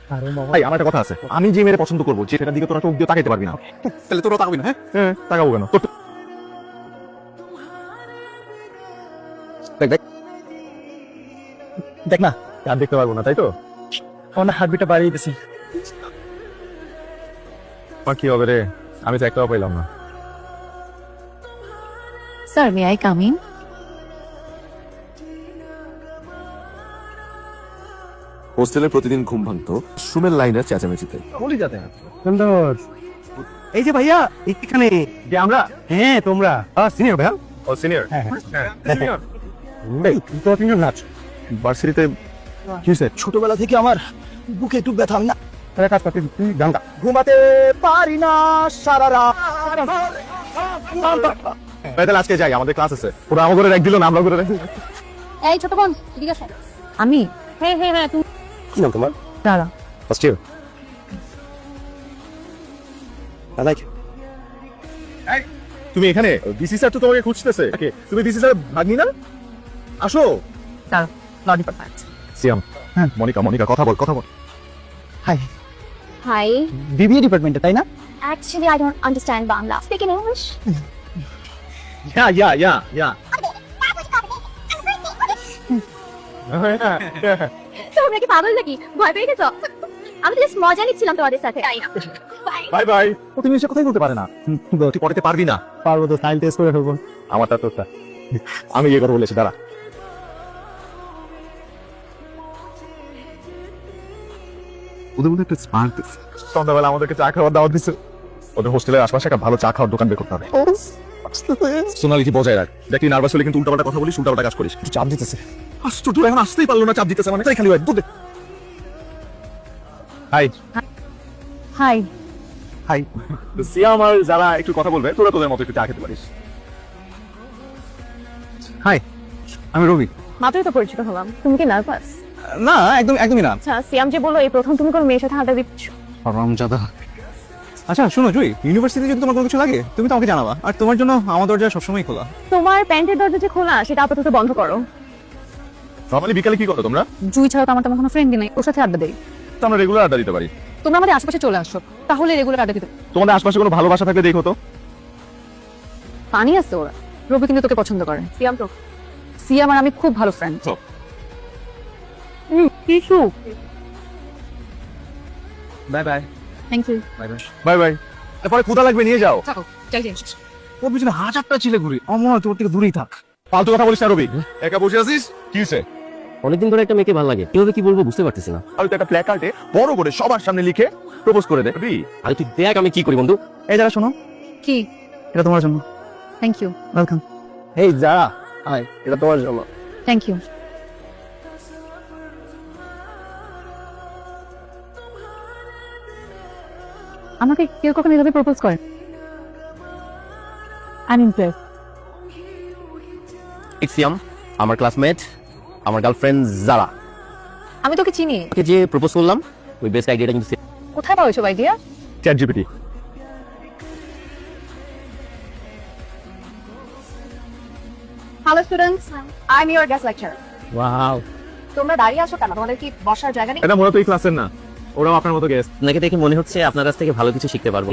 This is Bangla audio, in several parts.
ভাই আমার একটা কথা আছে, আমি যে মেয়ের পছন্দ করবো যে সেটার দিকে তোরা চোখ দিয়ে তাকাইতে পারবি না। তাহলে তোরা তাকাবি না? হ্যাঁ, তাকাবো কেন? দেখ দেখ দেখ না, আর দেখতে পারবো না, তাই তো? আমার হার্টবিটটা বাড়িয়ে দিতেছে। আমার কি হবে রে, আমি তো একটাও পাইলাম না। Sir, may I come in? হোস্টেলে প্রতিদিন ঘুম ভাঙতো সুমের লাইনের চেঁচামেচিতে। বলি যাতে সুন্দর। এই যে ভাইয়া, এখানে যে আমরা হ্যাঁ তোমরা সিনিয়র ভাইয়া। ও সিনিয়র। হ্যাঁ সিনিয়র তোরা তিনজন নাচ। ভার্সিটিতে কি হয়েছে? ছোটবেলা থেকে আমার বুকে একটু ব্যথা, আমি না তাহলে কাজ করতে তুই গান গা। ঘুমাতে পারি না সারা রাত। তাহলে আজকে যাই, আমাদের ক্লাস আছে। ওরা আমার করে রাখ দিল না, আমরা করে রাখ। এই ছোট বোন, ঠিক আছে? আমি? হ্যাঁ হ্যাঁ হ্যাঁ, তুমি? কি নাম তোমার? দাঁড়া। First year. I like. তুমি এখানে? বিসি স্যার তো তোমাকে খুঁজতেছে। তুমি বিসি স্যার ভাগ্নি না? আসো। দাঁড়া, লরি পাঠাচ্ছি। সিয়াম, হ্যাঁ। মনিকা মনিকা কথা বল কথা বল। হাই। Hi. বিবিএ ডিপার্টমেন্টে তাই না? Actually, I don't understand Bangla. Speak in English. ইয়া তোমরা কি পাগল নাকি? ভয় পেয়ে গেছো? আমি তো জাস্ট মজা নিচ্ছিলাম তোমাদের সাথে। তাই না? Bye bye. ও তুমি এসে কথাই বলতে পারে না। তুই পড়াতে পারবি না। পারবো তো, সাইল টেস্ট করে ফেলবো। আমারটা তোরটা। আমি ইয়ে করে বলেছি, দাঁড়া। ওদের মধ্যে একটা স্মার্ট সন্ধ্যাবেলা আমাদেরকে চা খাওয়ার দাওয়াত দিচ্ছে। ওদের হোস্টেলের আশপাশে একটা ভালো চা খাওয়ার দোকান বের করতে হবে। সোনালিটি বজায় রাখ। দেখ তুই নার্ভাস হলে কিন্তু উল্টাপাল্টা কথা বলিস, উল্টাপাল্টা কাজ করিস। একটু চাপ দিতেছে। আশ্চর্য, এখন আসতেই পারলো না, চাপ দিতেছে মানে। তাই খালি হয় দুধ। High high. হাই। সিয়াম আর যারা একটু কথা বলবে, তোরা তোদের মতো একটু চা খেতে পারিস। হাই, আমি রবি। মাত্রই তো পরিচিত হলাম, তুমি কি নার্ভাস? না, একদমই না। আচ্ছা, সিয়াম যে বললো এই প্রথম তুমি কোনো মেয়ের সাথে আড্ডা দিচ্ছ। হারামজাদা। আচ্ছা শোনো জুই, ইউনিভার্সিটিতে যদি তোমার কোনো কিছু লাগে তুমি তো আমাকে জানাবা, আর তোমার জন্য আমার দরজা সবসময় খোলা। তোমার প্যান্টের দরজা যে খোলা, সেটা আপাতত বন্ধ করো। নরমালি বিকালে কি করো তোমরা? জুই ছাড়া তো আমার তেমন কোনো ফ্রেন্ডই নেই, ওর সাথে আড্ডা দেই। তো আমরা রেগুলার আড্ডা দিতে পারি। তোমরা আমাদের আশেপাশে চলে আসো, তাহলে রেগুলার আড্ডা দিতে। তোমাদের আশপাশে কোনো ভালোবাসা থাকলে দেখো তো। পানি আছে ওরা। রবি কিন্তু তোকে পছন্দ করে। সিয়াম তো, সিয়াম আর আমি খুব ভালো ফ্রেন্ড। কিছু। Bye bye. Thank you. Bye bye. Bye bye. তারপরে ক্ষুধা লাগবে, নিয়ে যাও। চলো, চাই যাই। ওর পিছনে হাজারটা ছিলে ঘুরি, আমার মনে হয় তোর থেকে দূরেই থাক। ফালতু কথা বলিস না রবি। একা বসে আছিস, কি হয়েছে? অনেকদিন ধরে একটা মেয়েকে ভালো লাগে, কিভাবে কি বলবো বুঝতে পারতেছি না। আর একটা প্ল্যাকার্ডে বড় করে সবার সামনে লিখে প্রপোজ করে দে। রবি, আর তুই দেখ আমি কি করি বন্ধু। এই যারা শোনো, কি? এটা তোমার জন্য। Thank you. ওয়েলকাম। এই যারা, হাই, এটা তোমার জন্য। Thank you. আমাকে কেউ কখনো এভাবে প্রপোজ করে? I am impressed. সিয়াম আমার ক্লাসমেট, আমার গার্লফ্রেন্ড যারা। আমি তোকে চিনি। ওকে যে প্রপোজ করলাম ওই বেস্ট আইডিয়াটা কিন্তু কোথায় পাও এসব idea? Chat GPT. Hello students, I am your guest lecturer. Wow. তোমরা দাঁড়িয়ে আছো কেন? তোমাদের কি বসার জায়গা নেই? এটা মনে তো এই ক্লাসের না, ওরাও আপনার মতো গেস্ট। আপনাকে দেখে মনে হচ্ছে আপনার কাছ থেকে ভালো কিছু শিখতে পারবো।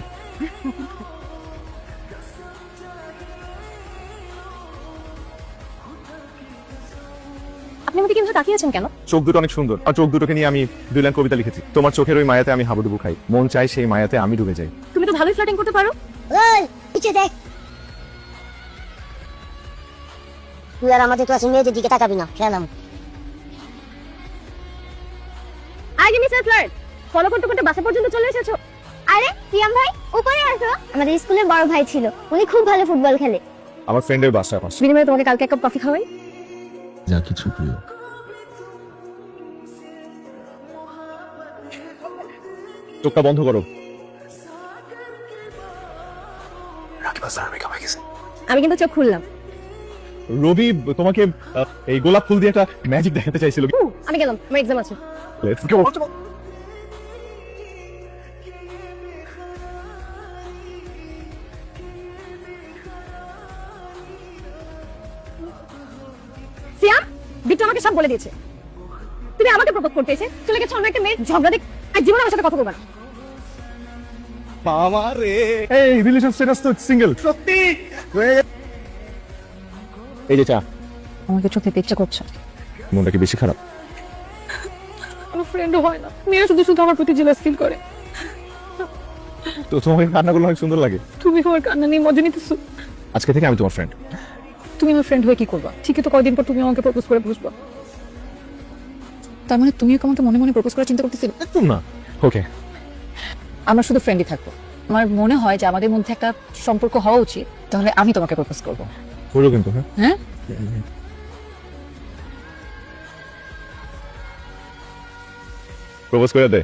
আপনি আমাকে কিন্তু তাকিয়েছেন কেন? চোখ দুটো অনেক সুন্দর, আর চোখ দুটোকে নিয়ে আমি 2 লাইন কবিতা লিখেছি। তোমার চোখের ওই মায়াতে আমি হাবুডুবু খাই, মন চাই সেই মায়াতে আমি ডুবে যাই। তুমি তো ভালোই ফ্লার্টিং করতে পারো। ওই পিছে দেখ, তুই আর আমাদের ক্লাসের মেয়েদের দিকে তাকাবি না, খেলাম। আগে মিস্টার ফ্লার্ট, ফলো করতে করতে বাসা পর্যন্ত চলে এসেছো। আরে সিয়াম ভাই, উপরে আসো। আমাদের স্কুলের বড় ভাই ছিল, উনি খুব ভালো ফুটবল খেলে। আমার ফ্রেন্ডের বাসায় পাশে। বিনিময়ে তোমাকে কালকে এক কাপ কফি খাওয়াই। যা কিছু প্রিয়। চোখটা বন্ধ করো। আমি কিন্তু চোখ খুললাম। রবি তোমাকে এই গোলাপ ফুল দিয়ে একটা ম্যাজিক দেখাতে চাইছিল। আমি গেলাম, আমার এক্সাম আছে। Let's go. সিয়াম, বিট্টু আমাকে সব বলে দিয়েছে। তুমি আমাকে প্রপোজ করতে এসে চলে গেছো অন্য একটা মেয়ের ঝগড়া দেখ। আর জীবনে আমার সাথে কথা বলবে না। মামা রে, এই রিলেশন স্ট্যাটাস তো সিঙ্গেল। সত্যি এই যে চা। আমাকে চোখে ইচ্ছা করছে। মনটা কি বেশি খারাপ? আমার ফ্রেন্ডও হয় না, মেয়েরা শুধু শুধু আমার প্রতি জেলাস ফিল করে। তো তোমাকে কান্নাগুলো অনেক সুন্দর লাগে। তুমি আমার কান্না নিয়ে মজা নিতেছো। আজকে থেকে আমি তোমার ফ্রেন্ড। তুমি আমার ফ্রেন্ড হয়ে কি করবা? ঠিকই তো কয়দিন পর তুমি আমাকে প্রপোজ করে বসবা। তার মানে তুমিও আমাকে মনে মনে প্রপোজ করার চিন্তা করতেছিলে? একদম না। ওকে, আমরা শুধু ফ্রেন্ডই থাকবো। আমার মনে হয় যে আমাদের মধ্যে একটা সম্পর্ক হওয়া উচিত, তাহলে আমি তোমাকে প্রপোজ করবো। করো কিন্তু। হ্যাঁ, হ্যাঁ, প্রপোজ করে দে।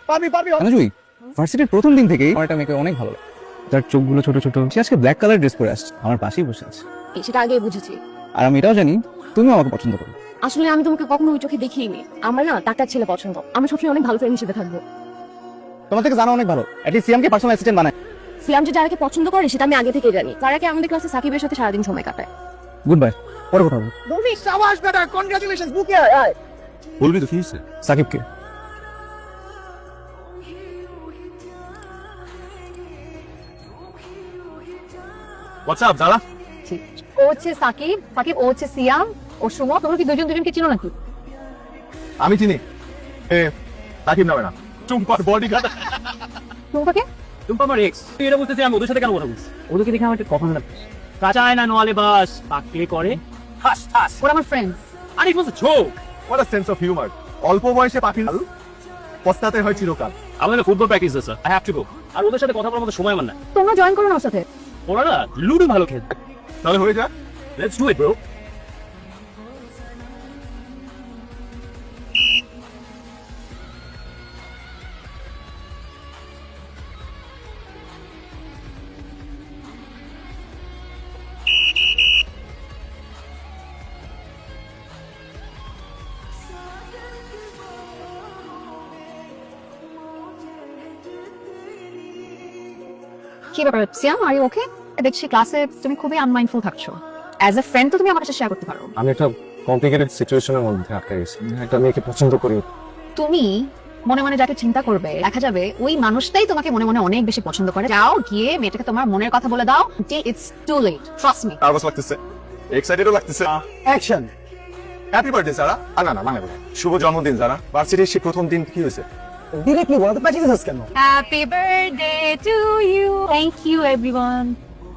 পারবি পারবি। জুই, ভার্সিটির প্রথম দিন থেকেই আমার একটা মেয়েকে অনেক ভালো লাগে। তার চোখগুলো ছোট ছোট। সে আজকে ব্ল্যাক কালার ড্রেস পরে আসছে, আমার পাশেই বসে আছে। সেটা আগেই বুঝেছি। আর আমি এটাও জানি তুমিও আমাকে পছন্দ করো। আসলে আমি তোমাকে কখনো ওই চোখে দেখিনি। আমার না ডাক্তার ছেলে পছন্দ। আমি সবসময় অনেক ভালো ফ্রেন্ড হিসেবে থাকবো। তোমার থেকে জানা অনেক ভালো। অ্যাটলিস্ট সিয়ামকে পার্সোনাল অ্যাসিস্ট্যান্ট বানায়। সিয়াম যে যারাকে পছন্দ করে সেটা আমি আগে থেকেই জানি। যারাকে আমাদের ক্লাসে সাকিবের সাথে সারাদিন সময় কাটায়। গুড বাই, পরে কথা হবে। বলবি তো কি হয়েছে? সাকিবকে। হোয়াটসঅ্যাপ যারা? ও হচ্ছে সাকিব, সাকিব ও হচ্ছে সিয়াম, ও সুমো। তোমরা কি দুজন দুজনকে চিনো নাকি? আমি চিনি। এ সাকিব নামে না, চুম্পার বডিগার্ড। তোমাকে তুমি আমার এক্স, তুই এটা বলতেছি আমি ওদের সাথে কেন কথা বলছি? ওদেরকে দেখে আমার একটু কখন না কাঁচায় না নোয়ালে বাস পাকলে করে ঠাস ঠাস। ওরা আমার ফ্রেন্ড। আর it was a joke. What a sense of humour. অল্প বয়সে পাখির হাল পস্তাতে হয় চিরকাল। আমাদের ফুটবল প্র্যাকটিস আছে, আই হ্যাভ টু গো। আর ওদের সাথে কথা বলার মতো সময় আমার না। তোমরা জয়েন করো না ওর সাথে। ওরা না লুডো ভালো খেলতে। তাহলে হয়ে যা। Let's do it bro. কি ব্যাপার সিয়াম, আর ইউ ওকে? দেখছি ক্লাসে তুমি খুবই আনমাইন্ডফুল থাকছো। অ্যাজ এ ফ্রেন্ড তো তুমি আমার কাছে শেয়ার করতে পারো। আমি একটা কমপ্লিকেটেড সিচুয়েশনের মধ্যে আটকে গেছি। একটা মেয়েকে পছন্দ করি। তুমি মনে মনে যাকে চিন্তা করবে, দেখা যাবে ওই মানুষটাই তোমাকে মনে মনে অনেক বেশি পছন্দ করে। যাও গিয়ে মেয়েটাকে তোমার মনের কথা বলে দাও। It's too late, trust me. Nervous লাগতেছে, এক্সাইটেডও লাগতেছে। অ্যাকশন। হ্যাপি বার্থডে যারা। না না মানে শুভ জন্মদিন যারা। ভার্সিটির সেই প্রথম দিন কি হয়েছে? ডিরেক্টলি বলো তো, প্যাচিস কেন? Happy birthday to you. Thank you everyone.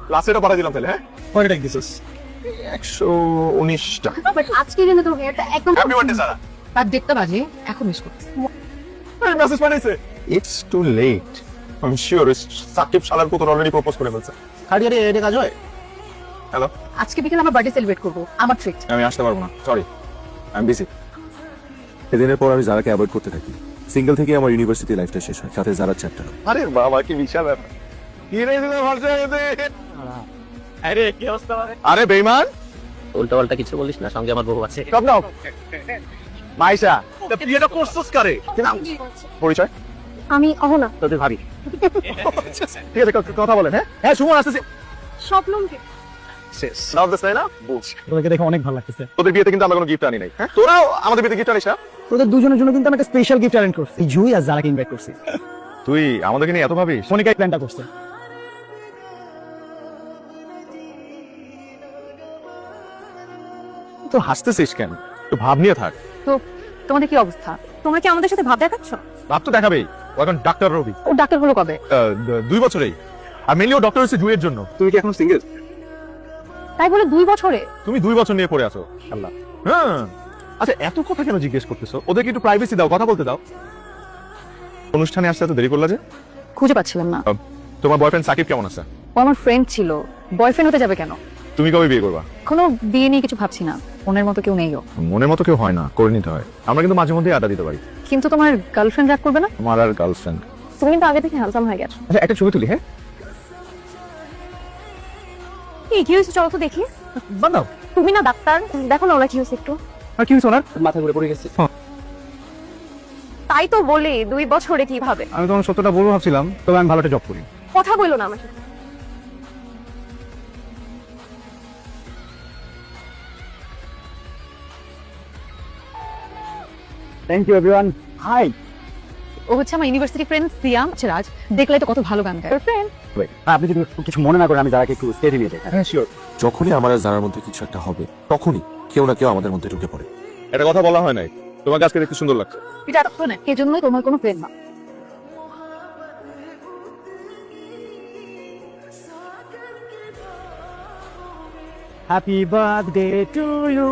ক্লাসেটা পাঠিয়ে দিলাম তাহলে। হ্যাঁ, কয়টা টাইম দিছিস? 119টা। বাট আজকে দিনে তো হেয়ারটা একদম হ্যাপি বার্থডে যারা। আর দেখতে বাজে এখন মিস করতেছি। মেসেজ পাঠাইছে। It's too late. I am sure Shakib শালার পুত্র অলরেডি প্রপোজ করে ফেলছে। হারিয়ারে এটা কাজ হয়? হ্যালো, আজকে বিকেলে আমার বার্থডে সেলিব্রেট করব। আমার ট্রিট। আমি আসতে পারবো না, সরি, আই এম বিজি। এদিনের পর আমি যারাকে অ্যাভয়েড করতে থাকি। সিঙ্গেল থেকে আমার ইউনিভার্সিটি লাইফটা শেষ হয়, সাথে যারা চ্যাপ্টার। আরে বাবা কি বিশাল ব্যাপার। কি রে দিলে ভরসা এতে। আরে কি অবস্থা? আরে বেঈমান, উল্টা পাল্টা কিছু বলিস না, সঙ্গে আমার বউ আছে। সব নাও। মাইশা, তুই এটা করছস কারে? পরিচয়? আমি অহনা। তোদের ভাবি। ঠিক আছে, কথা বলেন। হ্যাঁ হ্যাঁ, সুমন আসতেছে। স্বপ্নমকে শেষ নাও দিস না বুঝ। তোদেরকে দেখে অনেক ভালো লাগতেছে। তোদের বিয়েতে কিন্তু আমরা কোনো গিফট আনি নাই। হ্যাঁ, তোরাও আমাদের বিয়েতে গিফট আনিস না। তোদের দুজনের জন্য কিন্তু আমি একটা স্পেশাল গিফট অ্যারেঞ্জ করছি। জুই আর যারাকে ইনভাইট করছি। তুই আমাদেরকে নিয়ে এত ভাবিস? মনিকাই প্ল্যানটা করছে। তো হাসতেছিস কেন? তো ভাব নিয়ে থাক। তো তোমাদের কি অবস্থা? তোমরা কি আমাদের সাথে ভাব দেখাচ্ছ? ভাব তো দেখাবেই। ও এখন ডাক্তার রবি। ও ডাক্তার হলো কবে? 2 বছরেই। আর মেনলি ও ডক্টর হচ্ছে জুয়ের জন্য। তুমি কি এখন সিঙ্গেল? তাই বলে 2 বছরে? তুমি 2 বছর নিয়ে পড়ে আছো। আল্লাহ। হ্যাঁ, আচ্ছা এত কথা কেন জিজ্ঞেস করতেছো? ওদেরকে একটু প্রাইভেসি দাও, কথা বলতে দাও। অনুষ্ঠানে আসতে এত দেরি করলা যে? খুঁজে পাচ্ছিলাম না। তোমার বয়ফ্রেন্ড সাকিব কেমন আছে? ও আমার ফ্রেন্ড ছিল, বয়ফ্রেন্ড হতে যাবে কেন? তুমি কবে বিয়ে করবা? কোনো বিয়ে নিয়ে কিছু ভাবছি না। মনের মতো কেউ নেই ও। মনের মতো কেউ হয় না, করে নিতে হয়। আমরা কিন্তু মাঝে মধ্যে আড্ডা দিতে পারি। কিন্তু তোমার গার্লফ্রেন্ড রাগ করবে না? আমার আর গার্লফ্রেন্ড। তুমি কিন্তু আগে থেকে হ্যান্ডসাম হয়ে গেছো। আচ্ছা একটা ছবি তুলি। হ্যাঁ, কি হয়েছে চলো তো দেখি। বান্দাও। তুমি না ডাক্তার, দেখো না ওরা কি হয়েছে একটু। আর কি হয়েছে ওনার? মাথা ঘুরে পড়ে গেছে। তাই তো বলি 2 বছরে কিভাবে। আমি তোমার সত্যটা বলবো ভাবছিলাম, তবে আমি ভালো একটা জব করি। কথা বললো না আমার সাথে। Thank you everyone. হাই। ও হচ্ছে আমার ইউনিভার্সিটি ফ্রেন্ড সিয়াম রাজ, দেখলে তো কত ভালো গান গায়। ফ্রেন্ড আপনি যদি কিছু মনে না করেন আমি যারাকে একটু স্টেজে নিয়ে যাই। হ্যাঁ শিওর। যখনই আমার আর জারার মধ্যে কিছু একটা হবে তখনই কেউ না কেউ আমাদের মধ্যে ঢুকে পড়ে। এটা কথা বলা হয় নাই, তোমাকে আজকে দেখতে সুন্দর লাগছে। এটা তো না, এজন্যই তোমার কোনো ফ্রেন্ড না। Happy birthday to you.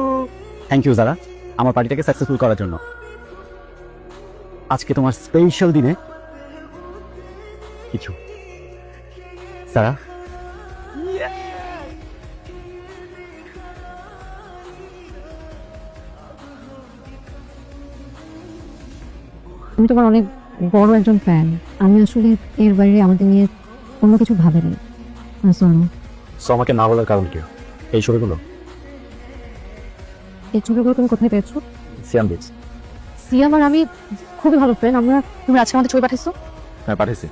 Thank you যারা আমার পার্টিটাকে সাকসেসফুল করার জন্য। আজকে তোমার স্পেশাল দিনে কিছু যারা আমি তোমার অনেক বড় একজন ফ্যান। আমি আসলে এর বাইরে আমাদের নিয়ে অন্য কিছু ভাবিনি। শোনো, সো আমাকে না বলার কারণ কি? এই ছবিগুলো এই ছবিগুলো তুমি কোথায় পেয়েছো? সিয়াম দিস। সিয়াম আর আমি খুবই ভালো ফ্রেন্ড। তুমি আজকে আমাদের ছবি পাঠিয়েছো, হ্যাঁ পাঠিয়েছি।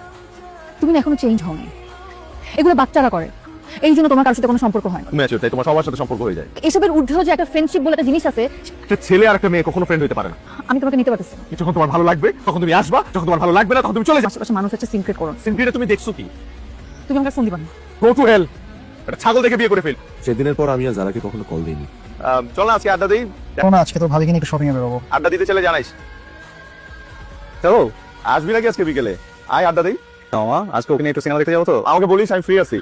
তুমি না এখনো চেঞ্জ হওনি। এগুলো বাচ্চারা করে, এই জন্য তোমার কারোর সাথে কোনো সম্পর্ক হয় না। তুমি আছো তাই তোমার সবার সাথে সম্পর্ক হয়ে যায়। এসবের ঊর্ধ্বেও যে একটা ফ্রেন্ডশিপ বলে একটা জিনিস আছে, একটা ছেলে আর একটা মেয়ে কখনো ফ্রেন্ড হতে পারে না। আমি তোমাকে নিতে পারতেছি না। যখন তোমার ভালো লাগবে তখন তুমি আসবা, যখন তোমার ভালো লাগবে না তখন তুমি চলে যাবে। আশেপাশে মানুষ হচ্ছে সিক্রেট করো, সিনক্রিটা তুমি দেখছো কি? তুমি আমাকে ফোন দিবা না। Go to hell. একটা ছাগল দেখে বিয়ে করে ফেল। সেদিনের পর আমি আর জারাকে কখনো কল দিইনি। চল না আজকে আড্ডা দিই। না আজকে তো ভালো কিনে একটু শপিং এ বেরোবো। আড্ডা দিতে চলে জানাইস। চলো আসবি নাকি আজকে বিকেলে? আয় আড্ডা দিই। মামা আজকে ওখানে একটু সিনেমা দেখতে যাবো তো। আমাকে বলিস আমি ফ্রি আছি।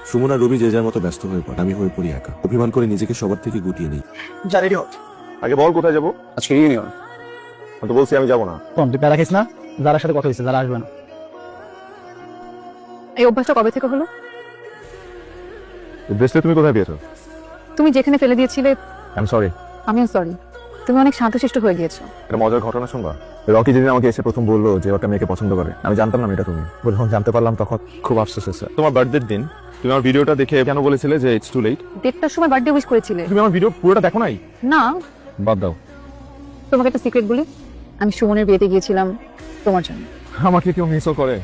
সুমন আর রবি যে যার মতো ব্যস্ত হয়ে পড়ে, আমি হয়ে পড়ি একা। অভিমান করে নিজেকে সবার থেকে গুটিয়ে নিই। যা রেডি হ। আগে বল কোথায় যাবো? আজকে ইউনিয়ন। আমি তো বলছি আমি যাবো না। কম তুই প্যারা খাইস না, যারার সাথে কথা হয়েছে যারা আসবে না। এই অভ্যাসটা কবে থেকে হলো? ব্রেসলেট তুমি কোথায় পেয়েছো? তুমি যেখানে ফেলে দিয়েছিলে। I am sorry. আমিও সরি। তুমি অনেক শান্তশিষ্ট হয়ে গিয়েছো। একটা মজার ঘটনা শুনবা। রকি যেদিন আমাকে এসে প্রথম বললো যে ওটা মেয়েকে পছন্দ করে, আমি জানতাম না এটা তুমি। যখন জানতে পারলাম তখন খুব আফসোস হয়েছে। তোমার বার্থডের দিন তুমি আমার ভিডিওটা দেখে কেন বলেছিলে যে ইটস টু লেট? 1:30টার সময় বার্থডে উইশ করেছিলে। তুমি আমার ভিডিও পুরোটা দেখো নাই? না, বাদ দাও। তোমাকে একটা সিক্রেট বলি, আমি সুমনের বিয়েতে গিয়েছিলাম তোমার জন্য। আমাকে কেউ মিসও করে?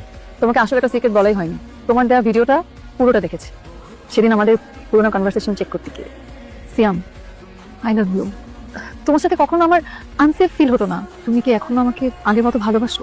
তোমাকে আসলে একটা সিক্রেট বলাই হয়নি। তোমার দেওয়া ভিডিওটা পুরোটা দেখেছি সেদিন আমাদের পুরোনো কনভারসেশন চেক করতে গিয়ে। সিয়াম, আই লাভ ইউ। তোমার সাথে কখনো আমার আনসেফ ফিল হতো না। তুমি কি এখনো আমাকে আগের মতো ভালোবাসো?